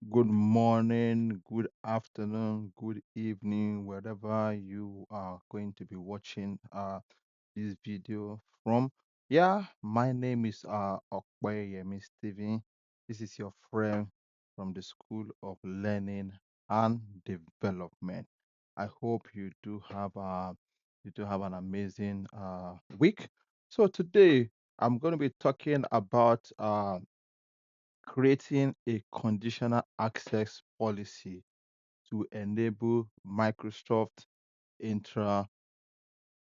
Good morning, good afternoon, good evening, wherever you are going to be watching this video from. Yeah, my name is Okpeyemi Stephen. This is your friend from the School of Learning and Development. I hope you do have an amazing week. So today I'm going to be talking about creating a conditional access policy to enable Microsoft Entra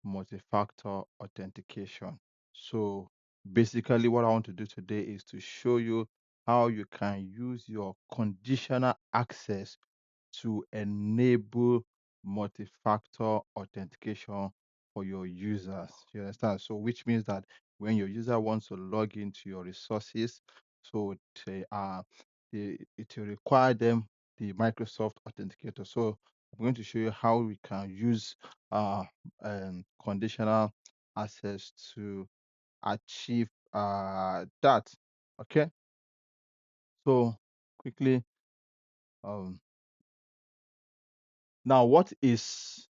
multi-factor authentication. So basically what I want to do today is to show you how you can use your conditional access to enable multi-factor authentication for your users. You understand? So which means that when your user wants to log into your resources, so it will require them the Microsoft Authenticator. So I'm going to show you how we can use uh, conditional access to achieve that. Okay. So quickly, um, now what is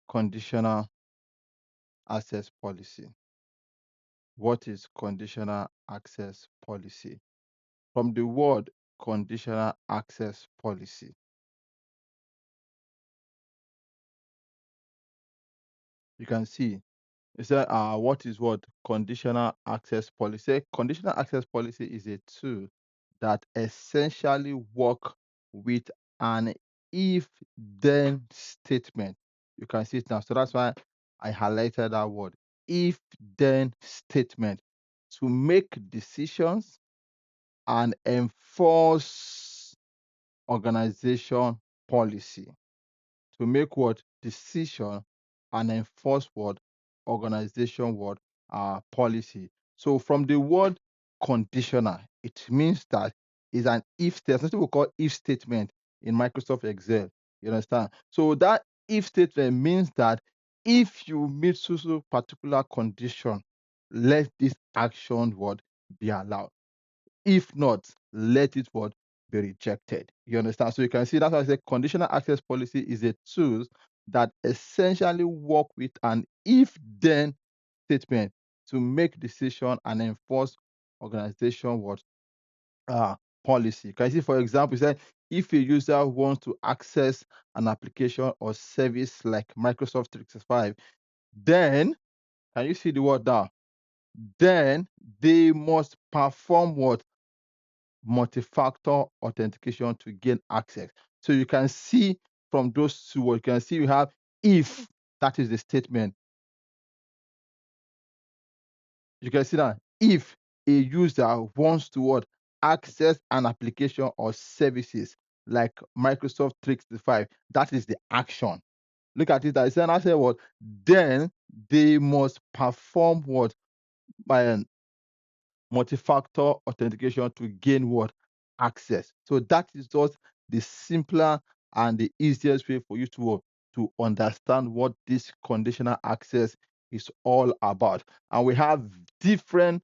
conditional access policy? What is conditional access policy? From the word conditional access policy, you can see it said, what is what conditional access policy? Conditional access policy is a tool that essentially work with an if-then statement. You can see it now. So that's why I highlighted that word, if-then statement, to make decisions and enforce organization policy. To make what decision and enforce what organization what policy. So from the word conditional, it means that is an if. There's something we call if statement in Microsoft Excel. You understand? So that if statement means that if you meet so particular condition, let this action what be allowed. If not, let it what be rejected. You understand? So you can see that's why I say conditional access policy is a tool that essentially work with an if-then statement to make decision and enforce organization what policy. Can you see, for example, you said if a user wants to access an application or service like Microsoft 365, then can you see the word now? Then they must perform what multi-factor authentication to gain access. So you can see from those two words, you can see you have if, that is the statement. You can see that if a user wants to what access an application or services like Microsoft 365, that is the action. Look at it. I said what? Then they must perform what by multi-factor authentication to gain what access. So that is just the simpler and the easiest way for you to understand what this conditional access is all about. And we have different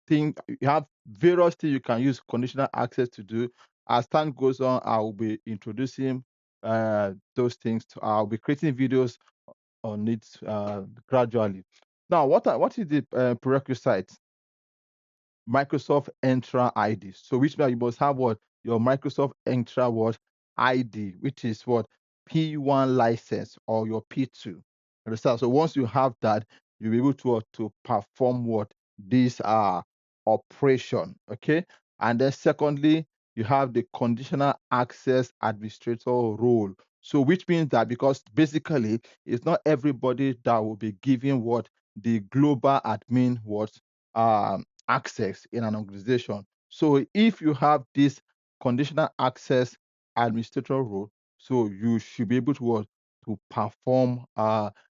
things, you have various things you can use conditional access to do. As time goes on, I will be introducing those things. I'll be creating videos on it gradually. Now, what is the prerequisite? Microsoft Entra ID. So which means you must have what your Microsoft Entra what ID, which is what P1 license or your P2. Understand? So once you have that, you'll be able to perform what this operation. Okay. And then secondly, you have the conditional access administrator role. So which means that because basically it's not everybody that will be given what the global admin what access in an organization. So if you have this conditional access administrator role, so you should be able to to perform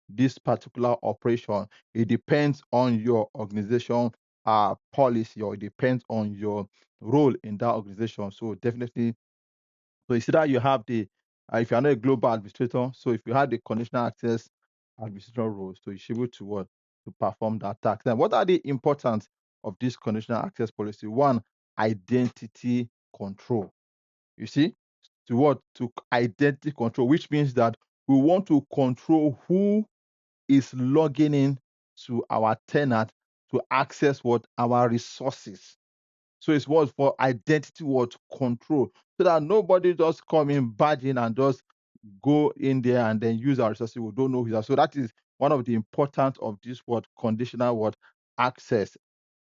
this particular operation. It depends on your organization policy, or it depends on your role in that organization. So definitely, so you see that you have the if you are not a global administrator, so if you have the conditional access administrator role, so you should be able to what to perform that task. Then what are the importance of this conditional access policy? One, identity control. You see, to what? To identity control, which means that we want to control who is logging in to our tenant to access what? Our resources. So it's what? For identity what? Control. So that nobody just come in, badge in, and just go in there and then use our resources. We don't know who's that. So that is one of the importance of this word conditional word access.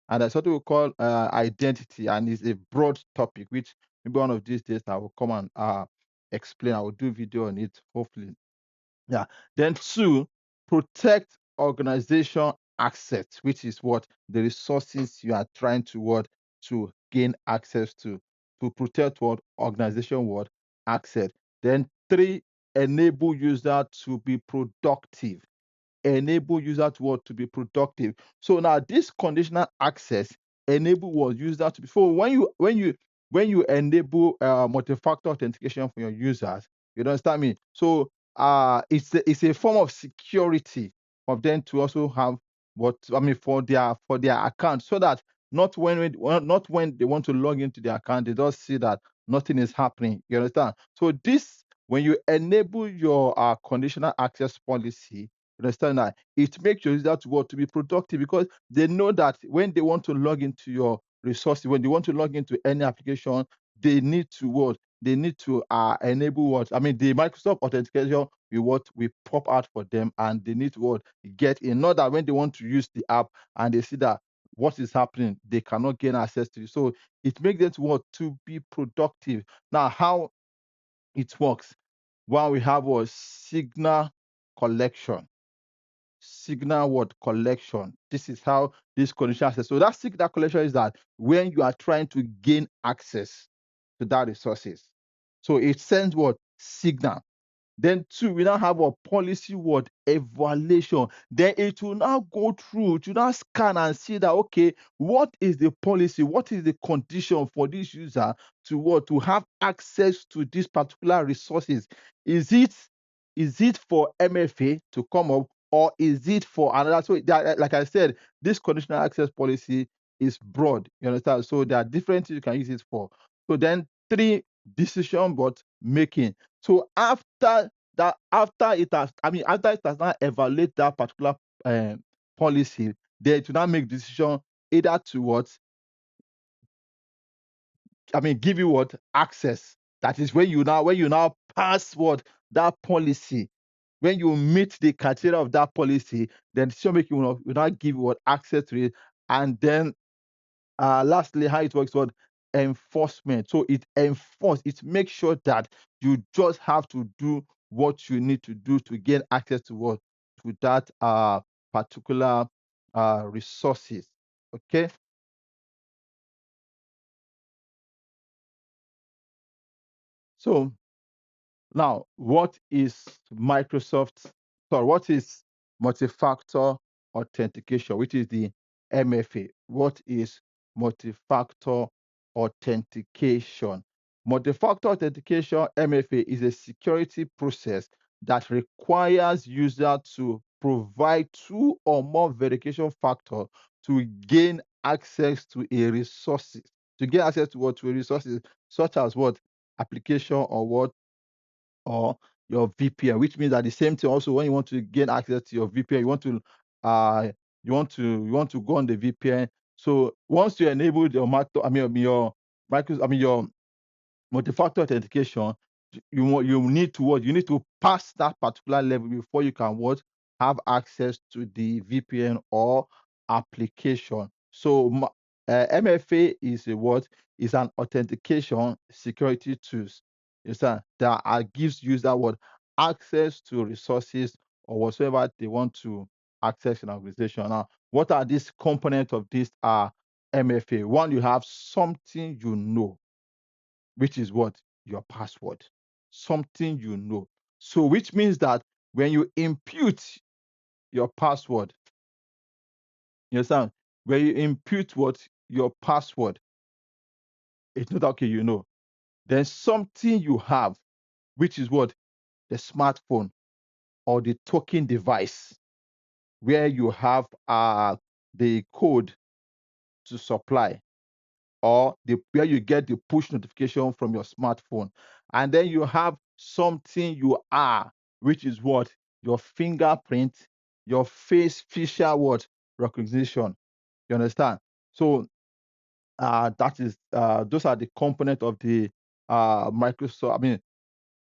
And that's what we call identity, and it's a broad topic, which maybe one of these days I will come and explain. I will do video on it, hopefully. Yeah. Then two, protect organization access, which is what? The resources you are trying to what? To gain access to protect what? Organization what? Access. Then three, enable user to be productive. Enable user to what? To be productive. So now this conditional access enable what? User to be. So when you enable multi-factor authentication for your users, you understand me? So it's a form of security of them to also have what I mean for their account, so that not when they want to log into their account, they just see that nothing is happening. You understand? So this, when you enable your conditional access policy, you understand that it makes your user to what? To be productive, because they know that when they want to log into your resources, when they want to log into any application, they need to what? They need to enable what? I mean, the Microsoft authentication we pop out for them, and they need to what? Get in. Not that when they want to use the app and they see that what is happening, they cannot gain access to it. So it makes them to what? To be productive. Now, how it works? While we have a signal collection, signal word collection. This is how this condition access. So that signal collection is that when you are trying to gain access to that resources. So it sends what? Signal. Then two, we now have a policy word evaluation. Then it will now go through to now scan and see that, okay, what is the policy? What is the condition for this user to what? To have access to these particular resources? Is it for MFA to come up, or is it for another? So like I said, this conditional access policy is broad. You understand? So there are different things you can use it for. So then three, decision but making. So after it has now evaluate that particular policy, they to now make decision either to what? Give you what? Access. That is when you now pass what? That policy. When you meet the criteria of that policy, then decision making will not give you what? Access to it. And then lastly, how it works what? Enforcement. So it makes sure that you just have to do what you need to do to gain access to what? To that particular resources. Okay. So now, what is Microsoft? Sorry, what is multi-factor authentication, which is the MFA? What is multi-factor authentication? Multi-factor authentication (MFA) is a security process that requires user to provide two or more verification factors to gain access to a resources. To gain access to what? To a resources such as what? Application or what? Or your VPN, which means that the same thing also when you want to gain access to your VPN, uh you want to go on the VPN. So once you enable your your micro your multi-factor authentication, you need to what? You need to pass that particular level before you can what? Have access to the VPN or application. So MFA is a what? Is an authentication security tools. Yes, sir. That gives user what? Access to resources or whatsoever they want to access in an organization. Now, what are these components of this MFA? One, you have something you know, which is what? Your password. Something you know. So, which means that when you impute your password, you understand? When you impute what? Your password, it's not okay, you know. There's something you have, which is what? The smartphone or the token device, where you have the code to supply, or where you get the push notification from your smartphone. And then you have something you are, which is what? Your fingerprint, your face facial what? Recognition. You understand? So that is those are the component of the Microsoft, I mean,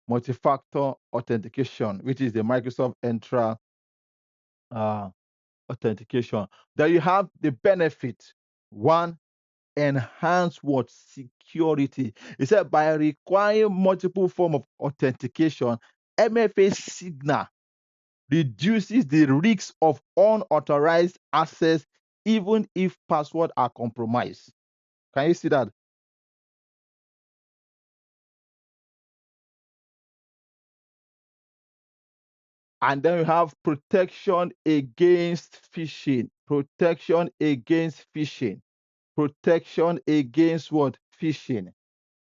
multi-factor authentication, which is the Microsoft Entra uh, authentication. Then you have the benefit. One, enhance what? Security. It said by requiring multiple form of authentication, MFA signal reduces the risk of unauthorized access even if passwords are compromised. Can you see that? And then we have protection against phishing. Protection against phishing. Protection against what? Phishing.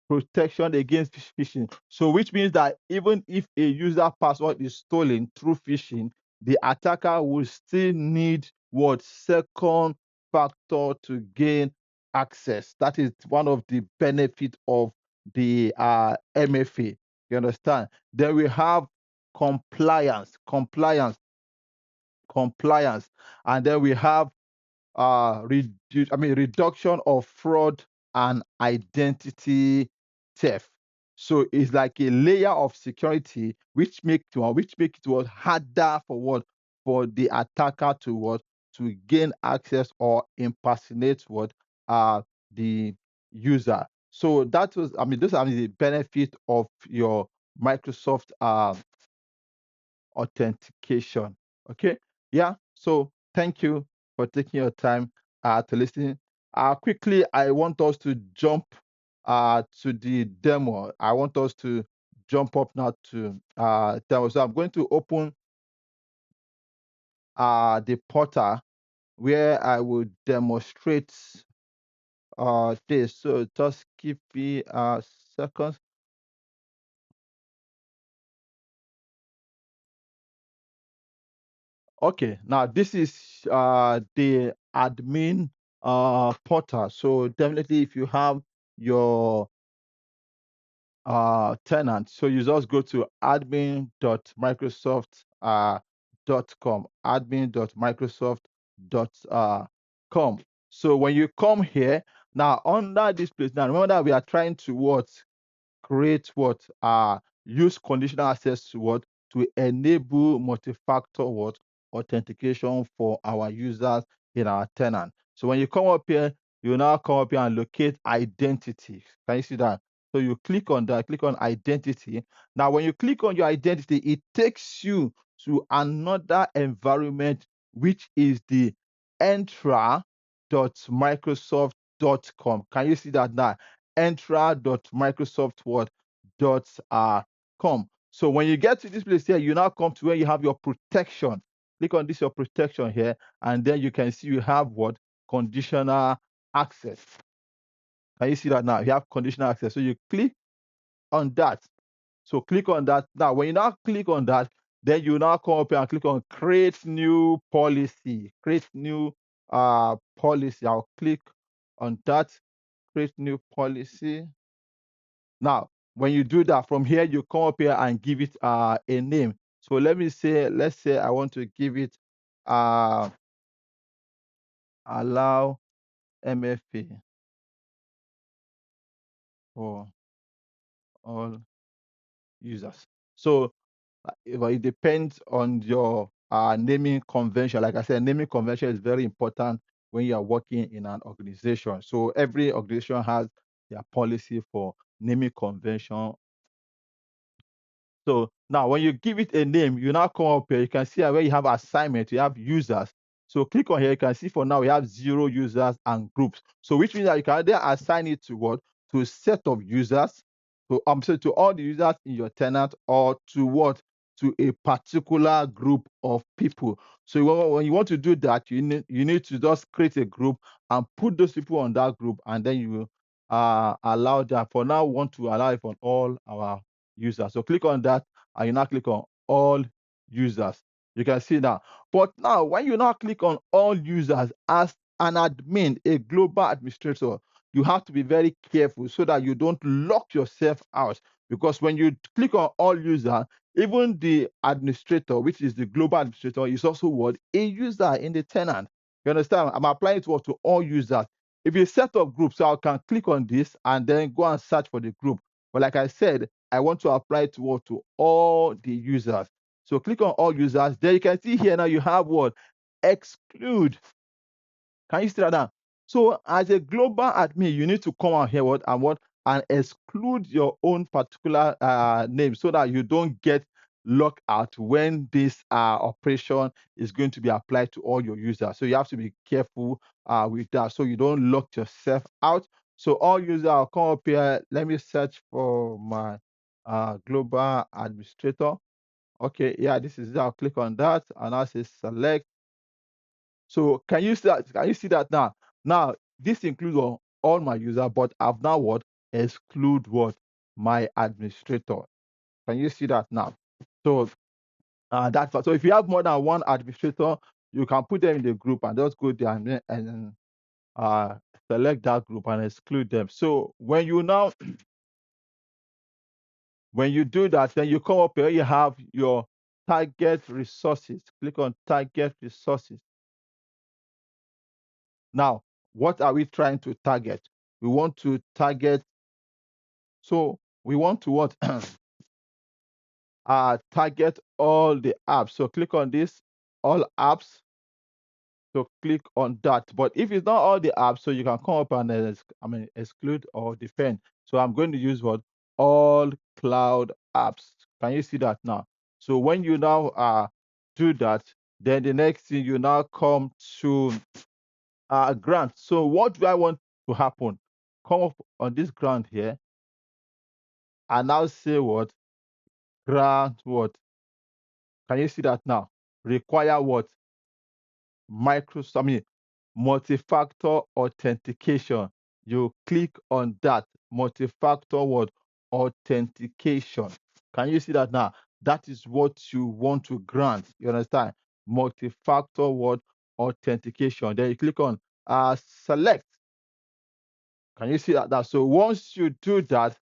Protection against phishing. So which means that even if a user password is stolen through phishing, the attacker will still need what? Second factor to gain access. That is one of the benefits of the MFA. You understand? Then we have compliance, and then we have reduction of fraud and identity theft. So it's like a layer of security which make it was harder for what? For the attacker to what? To gain access or impersonate what? The user. So that was, those are the benefit of your Microsoft authentication. Okay. Yeah. So thank you for taking your time to listen. Quickly, I want us to jump to the demo. I want us to jump up now to demo. So I'm going to open the portal where I will demonstrate this. So just give me a second. Okay, now this is the admin portal. So definitely, if you have your tenant, so you just go to admin.microsoft.com, admin.microsoft.com. So when you come here, now under this place, now remember that we are trying to what? Create what? Use conditional access to what? To enable multi-factor what? Authentication for our users in our tenant. So when you come up here, you now come up here and locate identity. Can you see that? So you click on that, click on identity. Now, when you click on your identity, it takes you to another environment, which is the entra.microsoft.com. Can you see that now? entra.microsoft.com. So when you get to this place here, you now come to where you have your protection. Click on this, your protection here, and then you can see you have what? Conditional access. Can you see that now? You have conditional access. So you click on that. So click on that. Now, when you now click on that, then you now come up here and click on create new policy. Create new policy. I'll click on that. Create new policy. Now, when you do that, from here, you come up here and give it a name. So let's say I want to give it allow MFA for all users. So it depends on your naming convention. Like I said, naming convention is very important when you are working in an organization. So every organization has their policy for naming convention. So now when you give it a name, you now come up here, you can see where you have assignment, you have users. So click on here, you can see for now we have 0 users and groups. So which means that you can either assign it to what? To a set of users, to all the users in your tenant, or to what? To a particular group of people. So when you want to do that, you need to just create a group and put those people on that group, and then you allow that. For now, we want to allow it for all our users. So click on that and you now click on all users. You can see now. But now, when you now click on all users as an admin, a global administrator, you have to be very careful so that you don't lock yourself out. Because when you click on all user, even the administrator, which is the global administrator, is also what? A user in the tenant. You understand? I'm applying it to all users. If you set up groups, so I can click on this and then go and search for the group. But like I said, I want to apply it to all the users. So click on all users. There you can see here now you have what? Exclude. Can you see that now? So as a global admin, you need to come out here and exclude your own particular name so that you don't get locked out when this operation is going to be applied to all your users. So you have to be careful with that so you don't lock yourself out. So all users, I'll come up here. Let me search for my global administrator. Okay, yeah, this is it. I'll click on that and I'll say select. So can you see that? Can you see that now? Now this includes all my users, but I've now what? Exclude what? My administrator. Can you see that now? So that's so if you have more than one administrator, you can put them in the group and just go there and select that group and exclude them. So when you do that, then you come up here, you have your target resources. Click on target resources. Now, what are we trying to target? We want to target, so we want to what? Target all the apps. So click on this, all apps. So click on that. But if it's not all the apps, so you can come up and exclude or defend. So I'm going to use what? All cloud apps. Can you see that now? So when you now do that, then the next thing you now come to grant. So what do I want to happen? Come up on this grant here and now say what? Grant what? Can you see that now? Require what? Microsoft, multi-factor authentication. You click on that multi-factor what? Authentication. Can you see that now? That is what you want to grant. You understand? Multi-factor what? Authentication. Then you click on select. Can you see that now? So once you do that,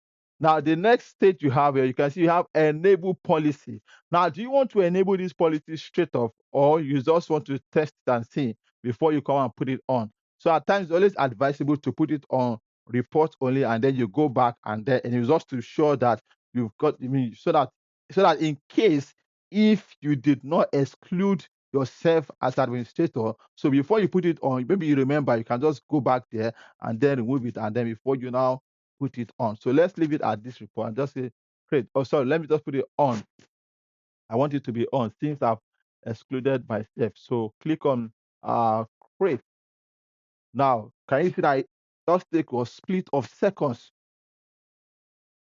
now the next stage you have here, you can see you have enable policy. Now, do you want to enable this policy straight off, or you just want to test it and see before you come and put it on? So at times it's always advisable to put it on report only, and then you go back and it's just to show that you've got, so that in case if you did not exclude yourself as administrator, so before you put it on, maybe you remember, you can just go back there and then remove it, and then before you now put it on. So let's leave it at this report and just say create. Oh, sorry, let me just put it on. I want it to be on since I've excluded myself. So click on create. Now, can you see that it just take a split of seconds?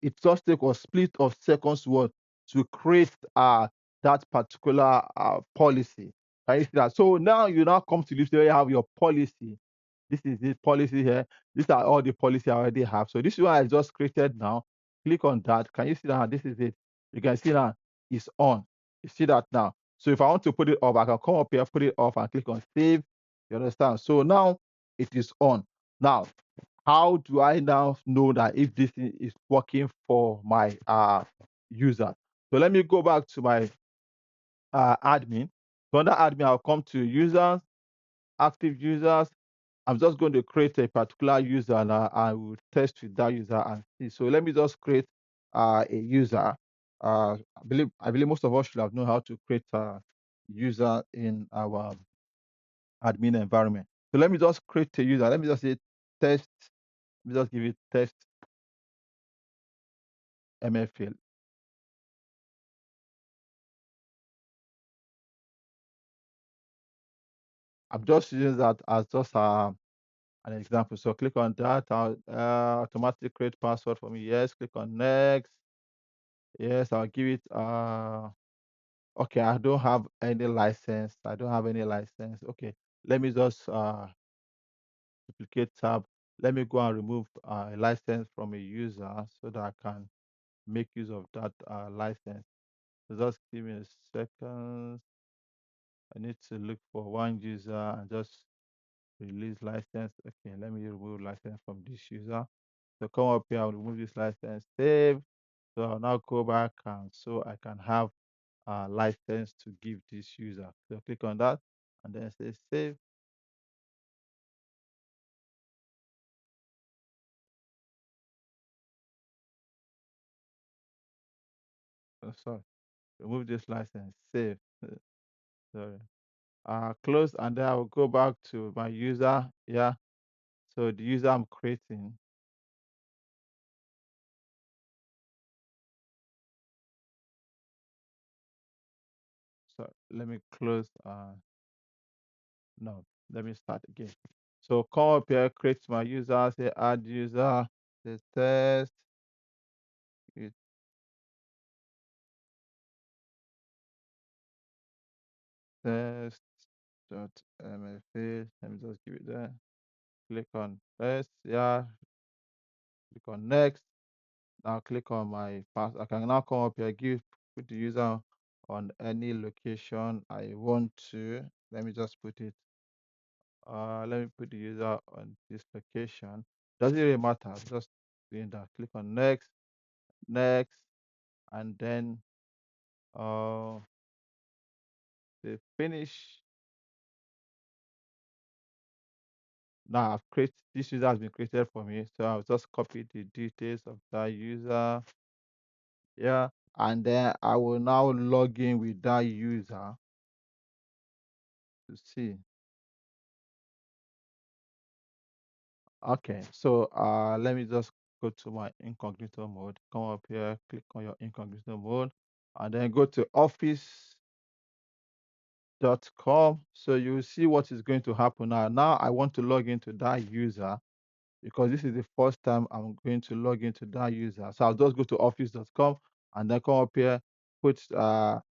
It just take a split of seconds what to create that particular policy. Can you see that? So now you now come to this where you have your policy. This is the policy here. These are all the policy I already have. So this is what I just created now. Click on that. Can you see that? This is it. You can see that it's on. You see that now. So if I want to put it off, I can come up here, put it off, and click on save. You understand? So now it is on. Now, how do I now know that if this is working for my user? So let me go back to my admin. So under admin, I'll come to users, active users. I'm just going to create a particular user and I will test with that user and see. So let me just create a user. I believe most of us should have known how to create a user in our admin environment. So let me just create a user. Let me just say test. Let me just give it test MFL. I'm just using that as just an example. So click on that. Automatically create password for me. Yes. Click on next. Yes. I'll give it. Okay. I don't have any license. I don't have any license. Okay. Let me just duplicate tab. Let me go and remove a license from a user so that I can make use of that license. So just give me a second. I need to look for one user and just Release license. Okay, let me remove license from this user. So come up here, I'll remove this license, save. So I'll now go back and so I can have a license to give this user. So click on that and then say save. Oh, sorry, remove this license, save. Sorry. Close and then I will go back to my user. Yeah. So the user I'm creating. So let me close. No, let me start again. So come up here, create my user, say add user, say test, it test dot mfa. Let me just give it there. Click on test, yeah, click on next. Now click on my pass. I can now come up here, put the user on any location I want to. Let me just put it. Let me put the user on this location. Doesn't really matter. Just doing that. Click on next, next, and then say finish. Now I've created this user has been created for me. So I'll just copy the details of that user. Yeah. And then I will now log in with that user to see. Okay, so let me just go to my incognito mode. Come up here, click on your incognito mode, and then go to office.com. So you see what is going to happen now. Now I want to log into that user because this is the first time I'm going to log into that user. So I'll just go to office.com and then come up here, put the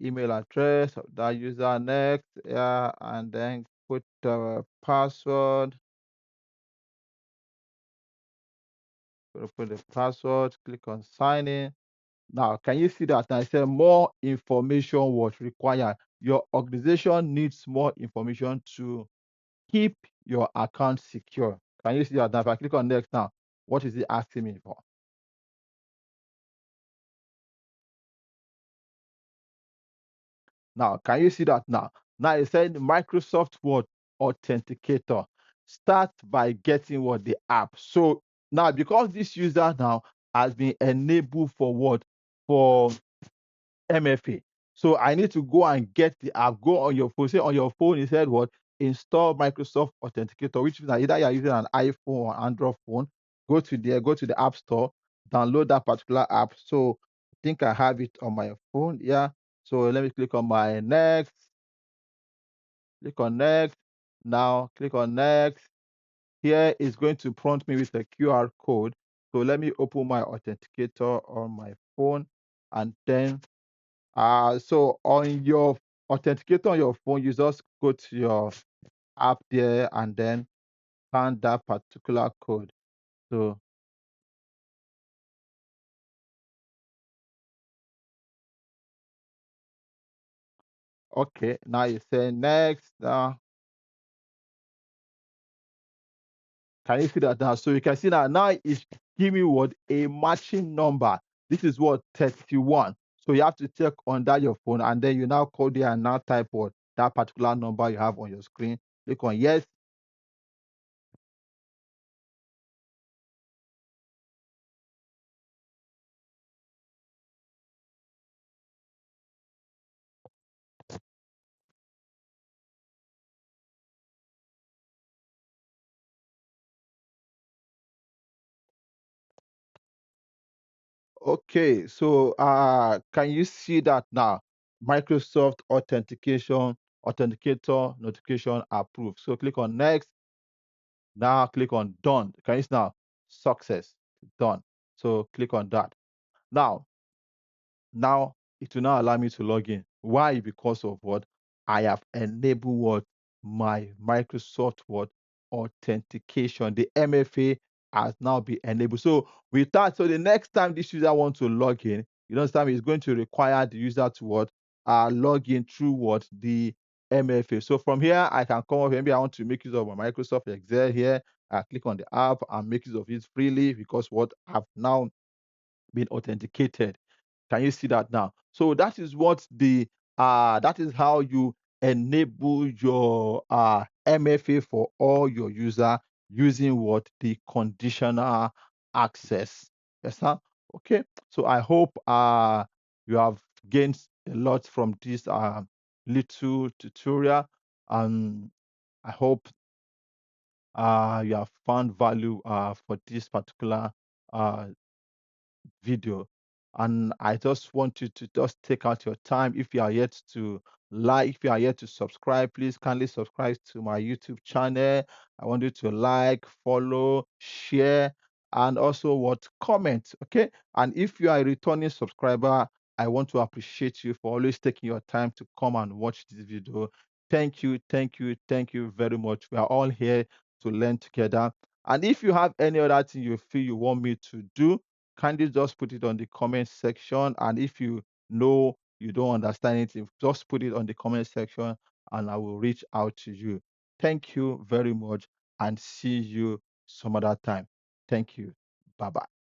email address of that user next, yeah, and then put the password. Put the password, click on sign in. Now, can you see that I said more information was required? Your organization needs more information to keep your account secure. Can you see that? Now, if I click on next now, what is it asking me for? Now, can you see that now? Now it said Microsoft Word Authenticator. Start by getting what the app. So now, because this user now has been enabled for what? For MFA. So I need to go and get the app. Go on your phone. Say on your phone, it said what? Install Microsoft Authenticator, which means that either you're using an iPhone or Android phone. Go to there, go to the App Store, download that particular app. So I think I have it on my phone. Yeah. So let me click on my next. Click on next. Now click on next. Here is going to prompt me with a QR code. So let me open my authenticator on my phone and then so on your authenticator on your phone, you just go to your app there and then find that particular code. So okay, now you say next. Can you see that now? So you can see that now it's giving me what a matching number. This is what 31. So you have to check under your phone and then you now call there and now type what that particular number you have on your screen. Click on yes. Okay, so can you see that now? Microsoft Authenticator notification approved. So click on next. Now click on done. Can you see now? Success done. So click on that. Now it will now allow me to log in. Why? Because of what? I have enabled what? My Microsoft what? Authentication. The MFA has now been enabled. So with that, so the next time this user wants to log in, you understand, it's going to require the user to what? Log in through what? The MFA. So from here, I can come up. Maybe I want to make use of my Microsoft Excel here. I click on the app and make use of it freely because what I've now been authenticated. Can you see that now? So that is what the that is how you enable your MFA for all your user using what the conditional access. Yes, sir. Okay. So I hope you have gained a lot from this little tutorial. I hope you have found value for this particular uh, video. And I just want you to just take out your time. If you are yet to like, if you are yet to subscribe, please kindly subscribe to my YouTube channel. I want you to like, follow, share, and also what comment. Okay. And if you are a returning subscriber, I want to appreciate you for always taking your time to come and watch this video. Thank you, thank you, thank you very much. We are all here to learn together. And if you have any other thing you feel you want me to do, kindly just put it on the comment section. And if you know you don't understand anything, just put it on the comment section and I will reach out to you. Thank you very much and see you some other time. Thank you. Bye bye.